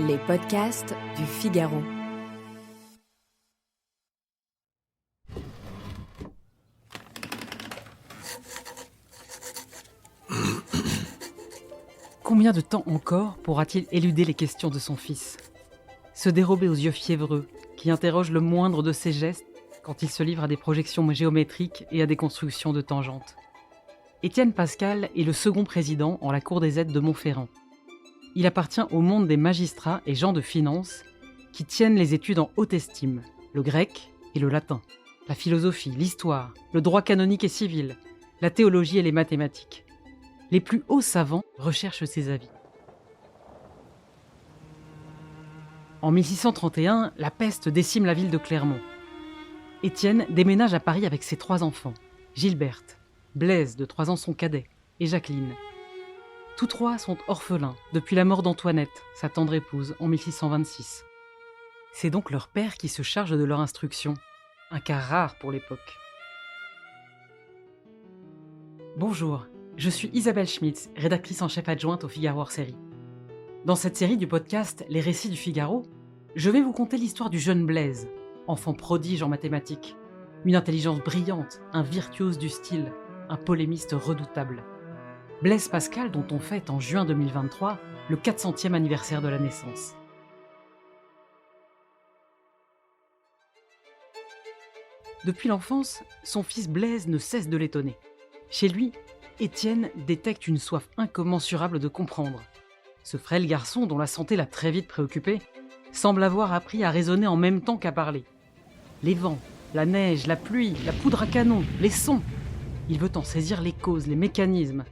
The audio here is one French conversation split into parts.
Les podcasts du Figaro. Combien de temps encore pourra-t-il éluder les questions de son fils ? Se dérober aux yeux fiévreux, qui interrogent le moindre de ses gestes quand il se livre à des projections géométriques et à des constructions de tangentes. Étienne Pascal est le second président en la Cour des aides de Montferrand. Il appartient au monde des magistrats et gens de finance qui tiennent les études en haute estime, le grec et le latin, la philosophie, l'histoire, le droit canonique et civil, la théologie et les mathématiques. Les plus hauts savants recherchent ses avis. En 1631, la peste décime la ville de Clermont. Étienne déménage à Paris avec ses 3 enfants, Gilberte, Blaise, de 3 ans son cadet, et Jacqueline. Tous 3 sont orphelins depuis la mort d'Antoinette, sa tendre épouse, en 1626. C'est donc leur père qui se charge de leur instruction, un cas rare pour l'époque. Bonjour, je suis Isabelle Schmitz, rédactrice en chef adjointe au Figaro hors-série. Dans cette série du podcast Les Récits du Figaro, je vais vous conter l'histoire du jeune Blaise, enfant prodige en mathématiques, une intelligence brillante, un virtuose du style, un polémiste redoutable. Blaise Pascal, dont on fête en juin 2023 le 400e anniversaire de la naissance. Depuis l'enfance, son fils Blaise ne cesse de l'étonner. Chez lui, Étienne détecte une soif incommensurable de comprendre. Ce frêle garçon, dont la santé l'a très vite préoccupé, semble avoir appris à raisonner en même temps qu'à parler. Les vents, la neige, la pluie, la poudre à canon, les sons. Il veut en saisir les causes, les mécanismes,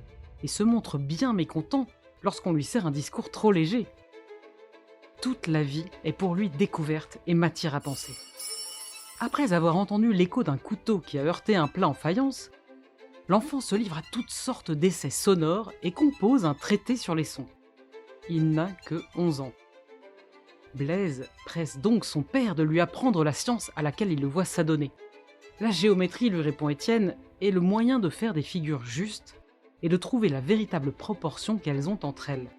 et se montre bien mécontent lorsqu'on lui sert un discours trop léger. Toute la vie est pour lui découverte et matière à penser. Après avoir entendu l'écho d'un couteau qui a heurté un plat en faïence, l'enfant se livre à toutes sortes d'essais sonores et compose un traité sur les sons. Il n'a que 11 ans. Blaise presse donc son père de lui apprendre la science à laquelle il le voit s'adonner. La géométrie, lui répond Étienne, est le moyen de faire des figures justes et de trouver la véritable proportion qu'elles ont entre elles.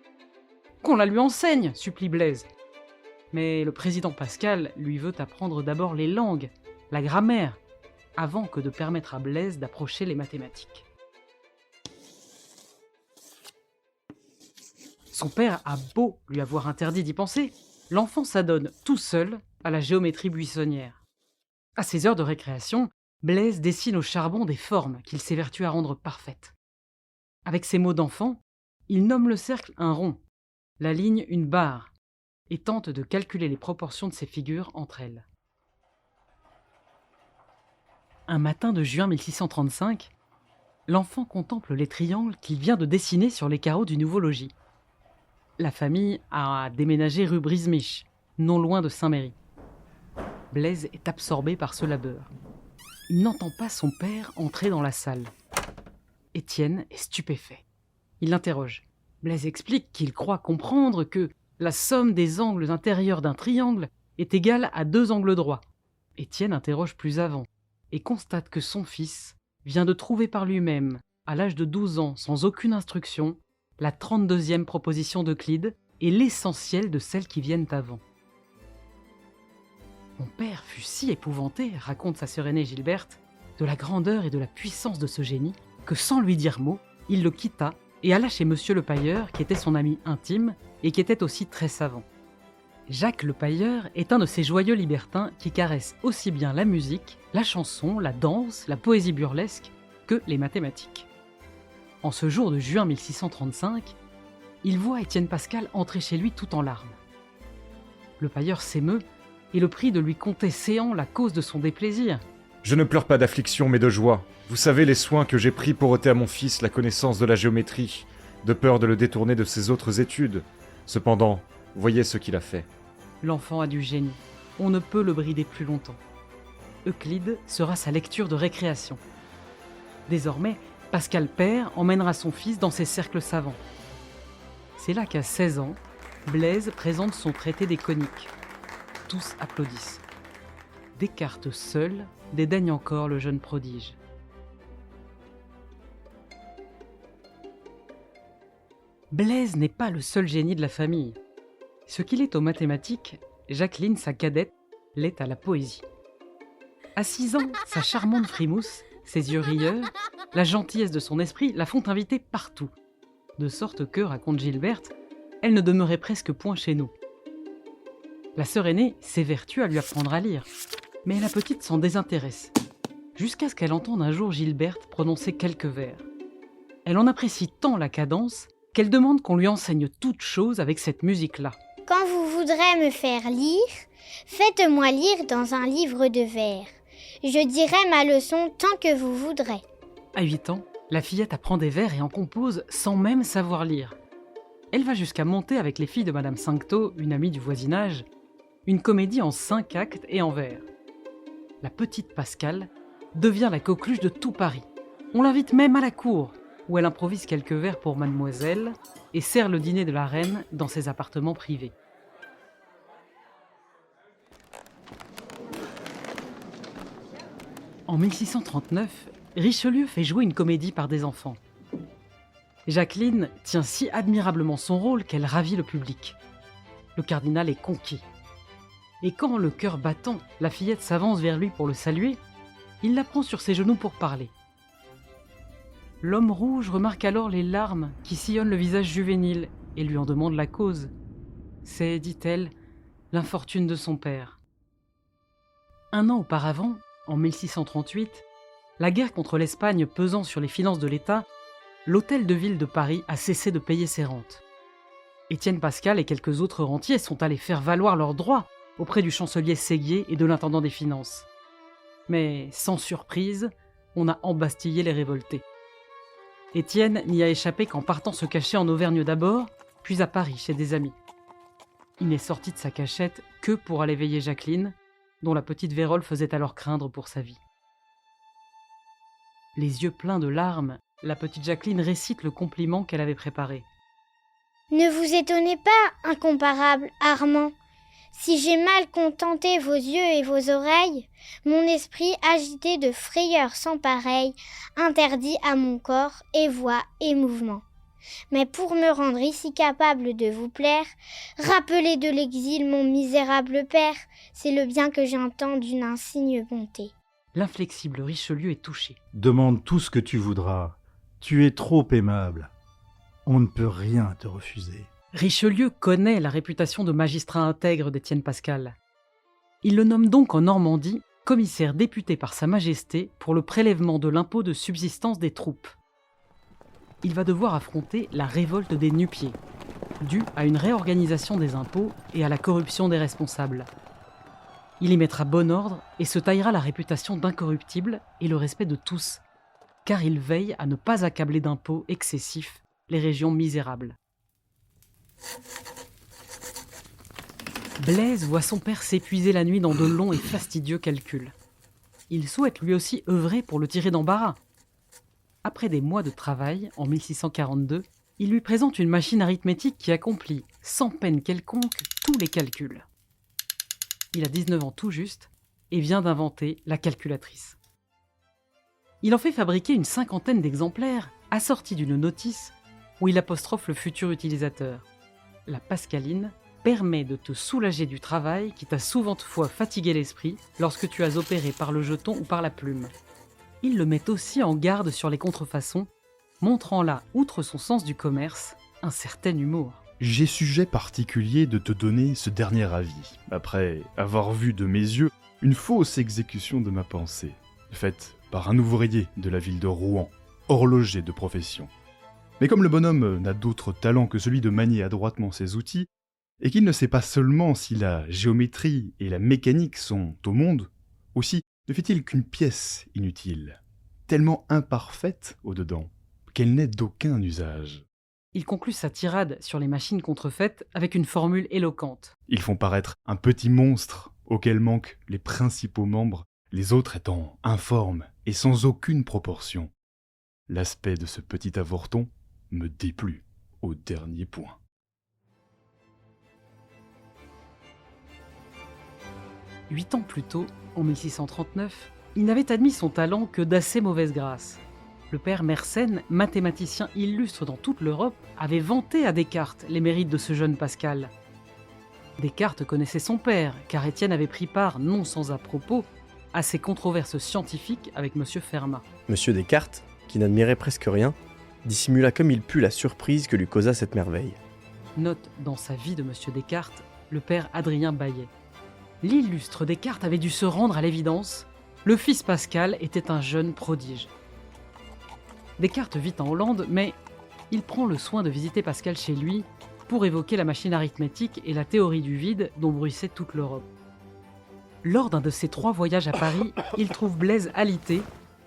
Qu'on la lui enseigne, supplie Blaise. Mais le président Pascal lui veut apprendre d'abord les langues, la grammaire, avant que de permettre à Blaise d'approcher les mathématiques. Son père a beau lui avoir interdit d'y penser, l'enfant s'adonne tout seul à la géométrie buissonnière. À ses heures de récréation, Blaise dessine au charbon des formes qu'il s'évertue à rendre parfaites. Avec ses mots d'enfant, il nomme le cercle un rond, la ligne une barre, et tente de calculer les proportions de ses figures entre elles. Un matin de juin 1635, l'enfant contemple les triangles qu'il vient de dessiner sur les carreaux du nouveau logis. La famille a déménagé rue Brismich, non loin de Saint-Méry. Blaise est absorbé par ce labeur. Il n'entend pas son père entrer dans la salle. Étienne est stupéfait. Il l'interroge. Blaise explique qu'il croit comprendre que la somme des angles intérieurs d'un triangle est égale à 2 angles droits. Étienne interroge plus avant et constate que son fils vient de trouver par lui-même, à l'âge de 12 ans, sans aucune instruction, la 32e proposition d'Euclide et l'essentiel de celles qui viennent avant. Mon père fut si épouvanté, raconte sa sœur aînée Gilberte, de la grandeur et de la puissance de ce génie, que sans lui dire mot, il le quitta et alla chez Monsieur le Pailleur, qui était son ami intime et qui était aussi très savant. Jacques le Pailleur est un de ces joyeux libertins qui caressent aussi bien la musique, la chanson, la danse, la poésie burlesque que les mathématiques. En ce jour de juin 1635, il voit Étienne Pascal entrer chez lui tout en larmes. Le Pailleur s'émeut et le prie de lui conter séant la cause de son déplaisir. « Je ne pleure pas d'affliction mais de joie. Vous savez les soins que j'ai pris pour ôter à mon fils la connaissance de la géométrie, de peur de le détourner de ses autres études. Cependant, voyez ce qu'il a fait. » L'enfant a du génie. On ne peut le brider plus longtemps. Euclide sera sa lecture de récréation. Désormais, Pascal père emmènera son fils dans ses cercles savants. C'est là qu'à 16 ans, Blaise présente son traité des coniques. Tous applaudissent. Descartes seul dédaigne encore le jeune prodige. Blaise n'est pas le seul génie de la famille. Ce qu'il est aux mathématiques, Jacqueline, sa cadette, l'est à la poésie. À 6 ans, sa charmante frimousse, ses yeux rieurs, la gentillesse de son esprit la font inviter partout. De sorte que, raconte Gilberte, elle ne demeurait presque point chez nous. La sœur aînée s'évertue à lui apprendre à lire, mais la petite s'en désintéresse, jusqu'à ce qu'elle entende un jour Gilberte prononcer quelques vers. Elle en apprécie tant la cadence qu'elle demande qu'on lui enseigne toute chose avec cette musique-là. Quand vous voudrez me faire lire, faites-moi lire dans un livre de vers. Je dirai ma leçon tant que vous voudrez. À 8 ans, la fillette apprend des vers et en compose sans même savoir lire. Elle va jusqu'à monter avec les filles de Madame Cinctot, une amie du voisinage, une comédie en 5 actes et en vers. La petite Pascale devient la coqueluche de tout Paris. On l'invite même à la cour, où elle improvise quelques vers pour mademoiselle et sert le dîner de la reine dans ses appartements privés. En 1639, Richelieu fait jouer une comédie par des enfants. Jacqueline tient si admirablement son rôle qu'elle ravit le public. Le cardinal est conquis. Et quand, le cœur battant, la fillette s'avance vers lui pour le saluer, il la prend sur ses genoux pour parler. L'homme rouge remarque alors les larmes qui sillonnent le visage juvénile et lui en demande la cause. C'est, dit-elle, l'infortune de son père. Un an auparavant, en 1638, la guerre contre l'Espagne pesant sur les finances de l'État, l'hôtel de ville de Paris a cessé de payer ses rentes. Étienne Pascal et quelques autres rentiers sont allés faire valoir leurs droits auprès du chancelier Séguier et de l'intendant des finances. Mais, sans surprise, on a embastillé les révoltés. Étienne n'y a échappé qu'en partant se cacher en Auvergne d'abord, puis à Paris chez des amis. Il n'est sorti de sa cachette que pour aller veiller Jacqueline, dont la petite vérole faisait alors craindre pour sa vie. Les yeux pleins de larmes, la petite Jacqueline récite le compliment qu'elle avait préparé. « Ne vous étonnez pas, incomparable Armand. Si j'ai mal contenté vos yeux et vos oreilles, mon esprit agité de frayeur sans pareille interdit à mon corps et voix et mouvement. Mais pour me rendre ici capable de vous plaire, rappelez de l'exil mon misérable père, c'est le bien que j'entends d'une insigne bonté. » L'inflexible Richelieu est touché. Demande tout ce que tu voudras. Tu es trop aimable. On ne peut rien te refuser. Richelieu connaît la réputation de magistrat intègre d'Étienne Pascal. Il le nomme donc en Normandie commissaire député par Sa Majesté pour le prélèvement de l'impôt de subsistance des troupes. Il va devoir affronter la révolte des nu-pieds, due à une réorganisation des impôts et à la corruption des responsables. Il y mettra bon ordre et se taillera la réputation d'incorruptible et le respect de tous, car il veille à ne pas accabler d'impôts excessifs les régions misérables. Blaise voit son père s'épuiser la nuit dans de longs et fastidieux calculs. Il souhaite lui aussi œuvrer pour le tirer d'embarras. Après des mois de travail, en 1642, il lui présente une machine arithmétique qui accomplit, sans peine quelconque, tous les calculs. Il a 19 ans tout juste et vient d'inventer la calculatrice. Il en fait fabriquer une 50aine d'exemplaires, assortis d'une notice où il apostrophe le futur utilisateur. La Pascaline permet de te soulager du travail qui t'a souvent fois fatigué l'esprit lorsque tu as opéré par le jeton ou par la plume. Il le met aussi en garde sur les contrefaçons, montrant là, outre son sens du commerce, un certain humour. J'ai sujet particulier de te donner ce dernier avis, après avoir vu de mes yeux une fausse exécution de ma pensée, faite par un ouvrier de la ville de Rouen, horloger de profession. Mais comme le bonhomme n'a d'autre talent que celui de manier adroitement ses outils, et qu'il ne sait pas seulement si la géométrie et la mécanique sont au monde, aussi ne fait-il qu'une pièce inutile, tellement imparfaite au-dedans, qu'elle n'est d'aucun usage. Il conclut sa tirade sur les machines contrefaites avec une formule éloquente. Ils font paraître un petit monstre auquel manquent les principaux membres, les autres étant informes et sans aucune proportion. L'aspect de ce petit avorton me déplut au dernier point. Huit ans plus tôt, en 1639, il n'avait admis son talent que d'assez mauvaise grâce. Le père Mersenne, mathématicien illustre dans toute l'Europe, avait vanté à Descartes les mérites de ce jeune Pascal. Descartes connaissait son père, car Étienne avait pris part, non sans à-propos, à ses controverses scientifiques avec M. Fermat. Monsieur Descartes, qui n'admirait presque rien, dissimula comme il put la surprise que lui causa cette merveille. Note dans sa vie de M. Descartes, le père Adrien Baillet. L'illustre Descartes avait dû se rendre à l'évidence, le fils Pascal était un jeune prodige. Descartes vit en Hollande, mais il prend le soin de visiter Pascal chez lui pour évoquer la machine arithmétique et la théorie du vide dont bruissait toute l'Europe. Lors d'un de ses 3 voyages à Paris, il trouve Blaise alité,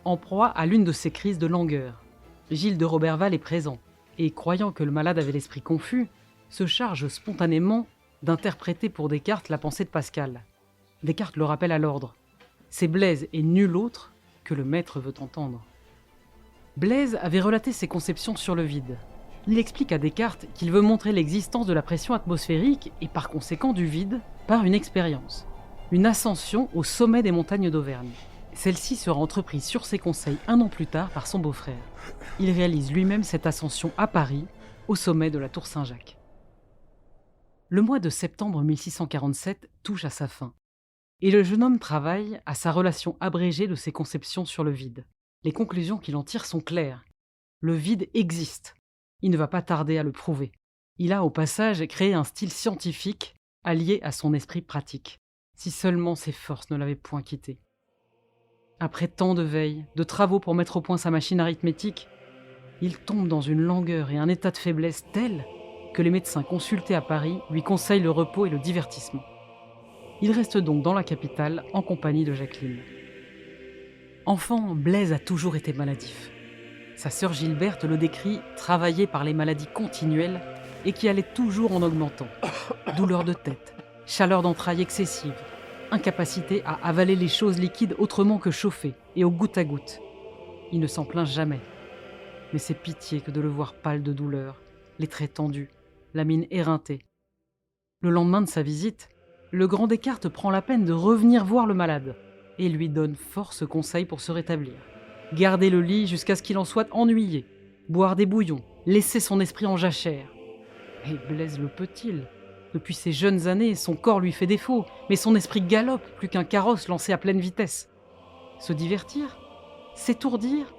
en proie à l'une de ses crises de langueur. Gilles de Roberval est présent, et croyant que le malade avait l'esprit confus, se charge spontanément d'interpréter pour Descartes la pensée de Pascal. Descartes le rappelle à l'ordre. C'est Blaise et nul autre que le maître veut entendre. Blaise avait relaté ses conceptions sur le vide. Il explique à Descartes qu'il veut montrer l'existence de la pression atmosphérique et par conséquent du vide par une expérience. Une ascension au sommet des montagnes d'Auvergne. Celle-ci sera entreprise sur ses conseils 1 an plus tard par son beau-frère. Il réalise lui-même cette ascension à Paris, au sommet de la Tour Saint-Jacques. Le mois de septembre 1647 touche à sa fin, et le jeune homme travaille à sa relation abrégée de ses conceptions sur le vide. Les conclusions qu'il en tire sont claires. Le vide existe. Il ne va pas tarder à le prouver. Il a au passage créé un style scientifique allié à son esprit pratique. Si seulement ses forces ne l'avaient point quitté. Après tant de veilles, de travaux pour mettre au point sa machine arithmétique, il tombe dans une langueur et un état de faiblesse tel que les médecins consultés à Paris lui conseillent le repos et le divertissement. Il reste donc dans la capitale en compagnie de Jacqueline. Enfant, Blaise a toujours été maladif. Sa sœur Gilberte le décrit travaillé par les maladies continuelles et qui allaient toujours en augmentant. Douleurs de tête, chaleur d'entrailles excessive, incapacité à avaler les choses liquides autrement que chauffées et au goutte à goutte. Il ne s'en plaint jamais. Mais c'est pitié que de le voir pâle de douleur, les traits tendus, la mine éreintée. Le lendemain de sa visite, le grand Descartes prend la peine de revenir voir le malade et lui donne force conseils pour se rétablir. Garder le lit jusqu'à ce qu'il en soit ennuyé, boire des bouillons, laisser son esprit en jachère. Et Blaise le peut-il ? Depuis ses jeunes années, son corps lui fait défaut, mais son esprit galope plus qu'un carrosse lancé à pleine vitesse. Se divertir ? S'étourdir ?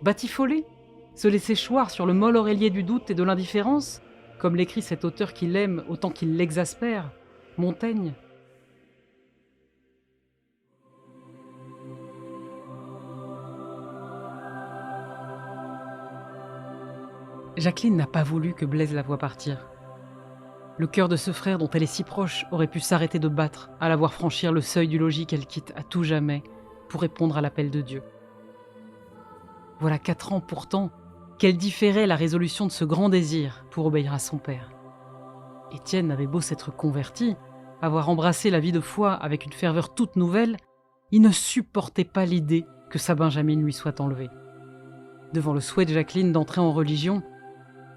Batifoler ? Se laisser choir sur le mol oreiller du doute et de l'indifférence, comme l'écrit cet auteur qu'il aime autant qu'il l'exaspère, Montaigne. Jacqueline n'a pas voulu que Blaise la voie partir. Le cœur de ce frère dont elle est si proche aurait pu s'arrêter de battre à la voir franchir le seuil du logis qu'elle quitte à tout jamais pour répondre à l'appel de Dieu. Voilà 4 ans pourtant qu'elle différait la résolution de ce grand désir pour obéir à son père. Étienne avait beau s'être converti, avoir embrassé la vie de foi avec une ferveur toute nouvelle, il ne supportait pas l'idée que sa Benjamine lui soit enlevée. Devant le souhait de Jacqueline d'entrer en religion,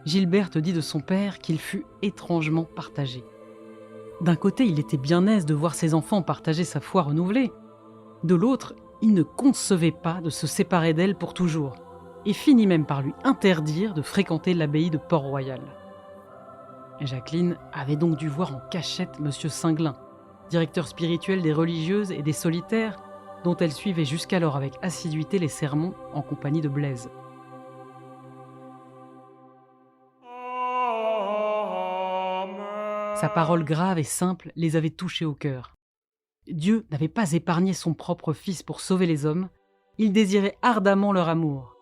Gilberte dit de son père qu'il fut étrangement partagé. D'un côté, il était bien aise de voir ses enfants partager sa foi renouvelée. De l'autre, il ne concevait pas de se séparer d'elle pour toujours, et finit même par lui interdire de fréquenter l'abbaye de Port-Royal. Jacqueline avait donc dû voir en cachette M. Singlin, directeur spirituel des religieuses et des solitaires, dont elle suivait jusqu'alors avec assiduité les sermons en compagnie de Blaise. Sa parole grave et simple les avait touchés au cœur. Dieu n'avait pas épargné son propre fils pour sauver les hommes, il désirait ardemment leur amour.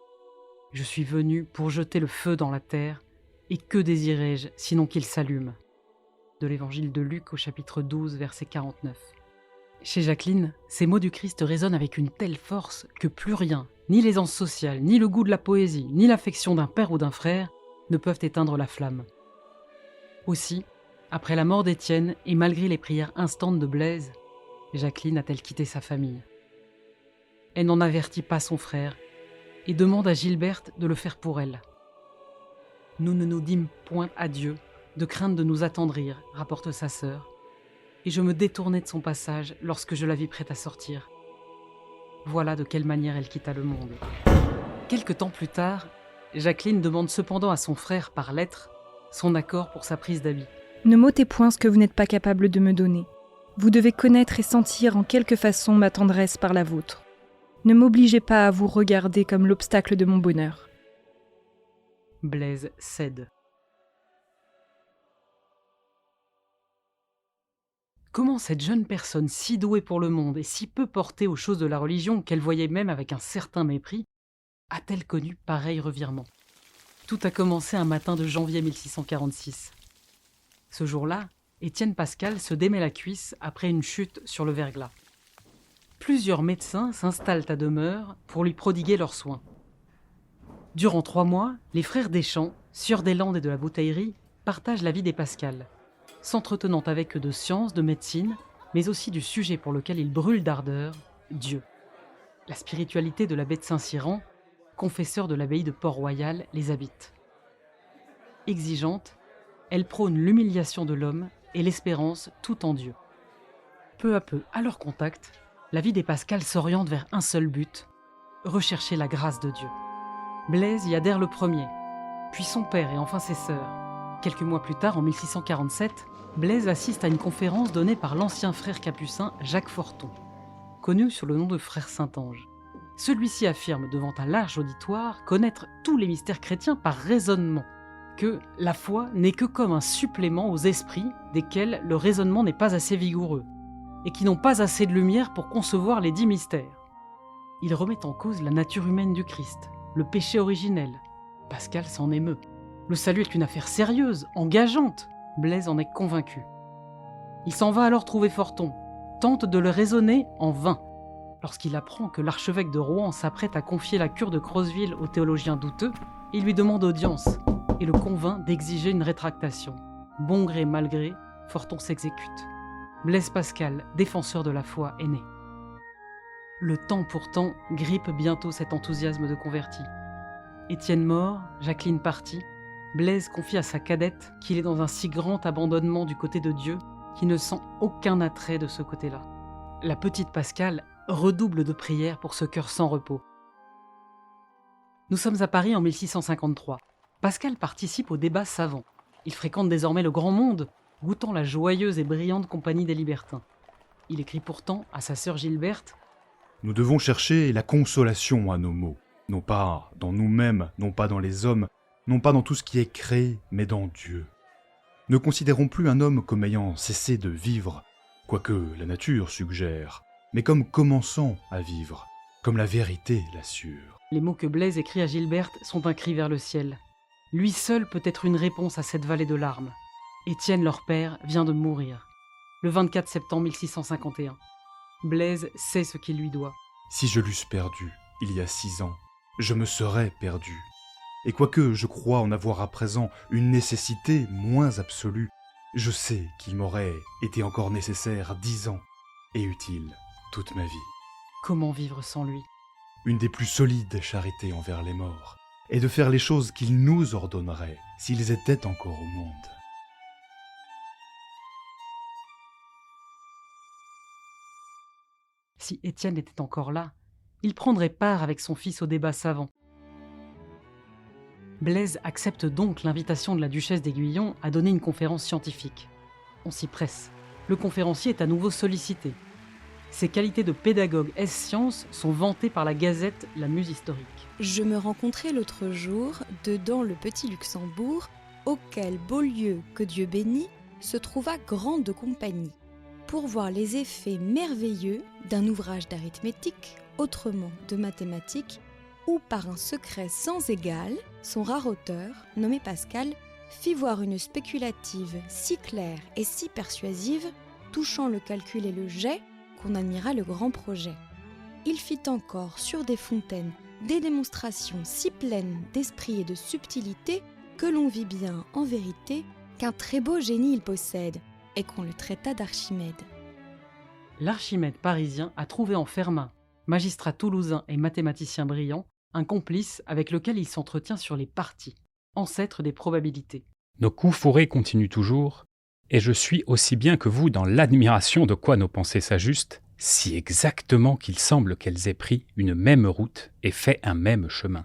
Je suis venu pour jeter le feu dans la terre, et que désirais-je sinon qu'il s'allume ? De l'évangile de Luc au chapitre 12, verset 49. Chez Jacqueline, ces mots du Christ résonnent avec une telle force que plus rien, ni l'aisance sociale, ni le goût de la poésie, ni l'affection d'un père ou d'un frère, ne peuvent éteindre la flamme. Aussi, après la mort d'Étienne et malgré les prières instantes de Blaise, Jacqueline a-t-elle quitté sa famille. Elle n'en avertit pas son frère et demande à Gilberte de le faire pour elle. Nous ne nous dîmes point adieu, de crainte de nous attendrir, rapporte sa sœur, et je me détournai de son passage lorsque je la vis prête à sortir. Voilà de quelle manière elle quitta le monde. Quelque temps plus tard, Jacqueline demande cependant à son frère par lettre son accord pour sa prise d'habit. Ne m'ôtez point ce que vous n'êtes pas capable de me donner. Vous devez connaître et sentir en quelque façon ma tendresse par la vôtre. Ne m'obligez pas à vous regarder comme l'obstacle de mon bonheur. Blaise cède. Comment cette jeune personne si douée pour le monde et si peu portée aux choses de la religion qu'elle voyait même avec un certain mépris, a-t-elle connu pareil revirement ? Tout a commencé un matin de janvier 1646. Ce jour-là, Étienne Pascal se démet la cuisse après une chute sur le verglas. Plusieurs médecins s'installent à demeure pour lui prodiguer leurs soins. Durant 3 mois, les frères Deschamps, sieurs des Landes et de la Bouteillerie, partagent la vie des Pascal, s'entretenant avec eux de sciences, de médecine, mais aussi du sujet pour lequel ils brûlent d'ardeur, Dieu. La spiritualité de l'abbé de Saint-Cyran, confesseur de l'abbaye de Port-Royal, les habite. Exigeante, elle prône l'humiliation de l'homme et l'espérance tout en Dieu. Peu à peu, à leur contact, la vie des Pascal s'oriente vers un seul but, rechercher la grâce de Dieu. Blaise y adhère le premier, puis son père et enfin ses sœurs. Quelques mois plus tard, en 1647, Blaise assiste à une conférence donnée par l'ancien frère capucin Jacques Forton, connu sous le nom de frère Saint-Ange. Celui-ci affirme devant un large auditoire connaître tous les mystères chrétiens par raisonnement, que la foi n'est que comme un supplément aux esprits desquels le raisonnement n'est pas assez vigoureux, et qui n'ont pas assez de lumière pour concevoir les 10 mystères. Il remet en cause la nature humaine du Christ, le péché originel. Pascal s'en émeut. Le salut est une affaire sérieuse, engageante. Blaise en est convaincu. Il s'en va alors trouver Forton, tente de le raisonner en vain. Lorsqu'il apprend que l'archevêque de Rouen s'apprête à confier la cure de Croseville au théologien douteux, il lui demande audience et le convainc d'exiger une rétractation. Bon gré mal gré, Forton s'exécute. Blaise Pascal, défenseur de la foi, est né. Le temps pourtant grippe bientôt cet enthousiasme de converti. Étienne mort, Jacqueline partie, Blaise confie à sa cadette qu'il est dans un si grand abandonnement du côté de Dieu qu'il ne sent aucun attrait de ce côté-là. La petite Pascal redouble de prières pour ce cœur sans repos. Nous sommes à Paris en 1653. Pascal participe au débat savant. Il fréquente désormais le grand monde, goûtant la joyeuse et brillante compagnie des libertins. Il écrit pourtant à sa sœur Gilberte : « Nous devons chercher la consolation à nos maux, non pas dans nous-mêmes, non pas dans les hommes, non pas dans tout ce qui est créé, mais dans Dieu. Ne considérons plus un homme comme ayant cessé de vivre, quoique la nature suggère, mais comme commençant à vivre, comme la vérité l'assure. » Les mots que Blaise écrit à Gilberte sont un cri vers le ciel. Lui seul peut être une réponse à cette vallée de larmes. Étienne, leur père, vient de mourir, le 24 septembre 1651. Blaise sait ce qu'il lui doit. « Si je l'eusse perdu, il y a 6 ans, je me serais perdu. Et quoique je crois en avoir à présent une nécessité moins absolue, je sais qu'il m'aurait été encore nécessaire 10 ans et utile toute ma vie. » Comment vivre sans lui ? Une des plus solides charités envers les morts est de faire les choses qu'il nous ordonnerait s'ils étaient encore au monde. Si Étienne était encore là, il prendrait part avec son fils au débat savant. Blaise accepte donc l'invitation de la duchesse d'Aiguillon à donner une conférence scientifique. On s'y presse. Le conférencier est à nouveau sollicité. Ses qualités de pédagogue ès-sciences sont vantées par la Gazette La Muse historique. Je me rencontrai l'autre jour dedans le petit Luxembourg, auquel Beaulieu, que Dieu bénit, se trouva grande compagnie, pour voir les effets merveilleux d'un ouvrage d'arithmétique, autrement de mathématiques, où par un secret sans égal, son rare auteur, nommé Pascal, fit voir une spéculative si claire et si persuasive, touchant le calcul et le jet, qu'on admira le grand projet. Il fit encore sur des fontaines des démonstrations si pleines d'esprit et de subtilité que l'on vit bien, en vérité, qu'un très beau génie il possède, et qu'on le traita d'Archimède. L'Archimède parisien a trouvé en Fermat, magistrat toulousain et mathématicien brillant, un complice avec lequel il s'entretient sur les parties, ancêtres des probabilités. Nos coups fourrés continuent toujours, et je suis aussi bien que vous dans l'admiration de quoi nos pensées s'ajustent, si exactement qu'il semble qu'elles aient pris une même route et fait un même chemin.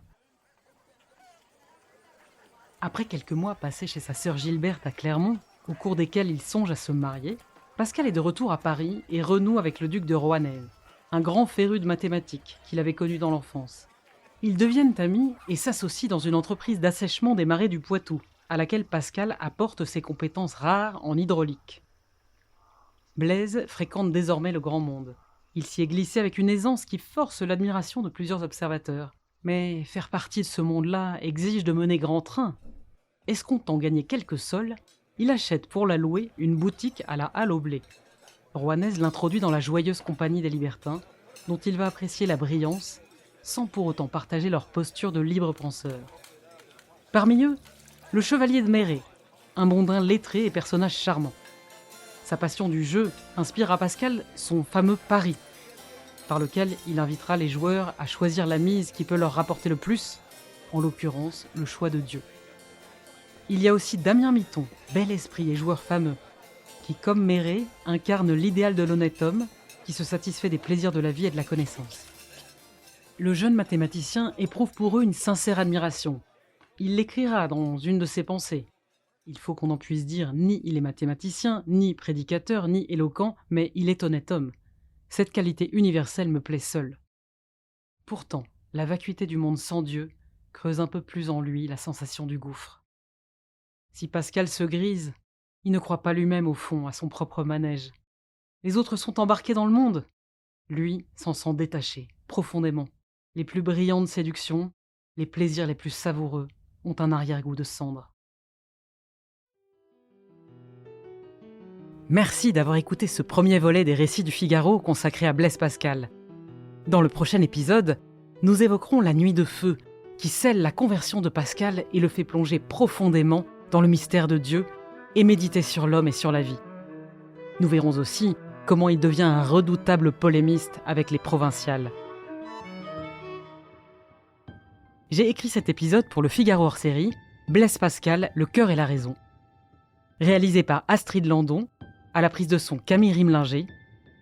Après quelques mois passés chez sa sœur Gilberte à Clermont, au cours desquels il songe à se marier, Pascal est de retour à Paris et renoue avec le duc de Rohanès, un grand féru de mathématiques qu'il avait connu dans l'enfance. Ils deviennent amis et s'associent dans une entreprise d'assèchement des marais du Poitou, à laquelle Pascal apporte ses compétences rares en hydraulique. Blaise fréquente désormais le grand monde. Il s'y est glissé avec une aisance qui force l'admiration de plusieurs observateurs. Mais faire partie de ce monde-là exige de mener grand train. Escomptant gagner quelques sols, il achète pour la louer une boutique à la Halle au Blé. Rohanès l'introduit dans la joyeuse compagnie des libertins, dont il va apprécier la brillance, sans pour autant partager leur posture de libres penseurs. Parmi eux, le chevalier de Méré, un mondain lettré et personnage charmant. Sa passion du jeu inspire à Pascal son fameux pari, par lequel il invitera les joueurs à choisir la mise qui peut leur rapporter le plus, en l'occurrence le choix de Dieu. Il y a aussi Damien Miton, bel esprit et joueur fameux, qui, comme Méré, incarne l'idéal de l'honnête homme qui se satisfait des plaisirs de la vie et de la connaissance. Le jeune mathématicien éprouve pour eux une sincère admiration. Il l'écrira dans une de ses pensées. Il faut qu'on en puisse dire ni il est mathématicien, ni prédicateur, ni éloquent, mais il est honnête homme. Cette qualité universelle me plaît seule. Pourtant, la vacuité du monde sans Dieu creuse un peu plus en lui la sensation du gouffre. Si Pascal se grise, il ne croit pas lui-même au fond à son propre manège. Les autres sont embarqués dans le monde. Lui s'en sent détaché, profondément. Les plus brillantes séductions, les plaisirs les plus savoureux ont un arrière-goût de cendre. Merci d'avoir écouté ce premier volet des récits du Figaro consacré à Blaise Pascal. Dans le prochain épisode, nous évoquerons la nuit de feu, qui scelle la conversion de Pascal et le fait plonger profondément dans le mystère de Dieu et méditer sur l'homme et sur la vie. Nous verrons aussi comment il devient un redoutable polémiste avec les provinciales. J'ai écrit cet épisode pour le Figaro hors-série, Blaise Pascal, le cœur et la raison. Réalisé par Astrid Landon, à la prise de son Camille Rimlinger,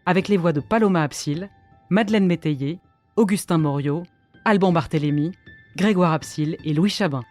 avec les voix de Paloma Absil, Madeleine Métayer, Augustin Moriot, Alban Barthélémy, Grégoire Absil et Louis Chabin.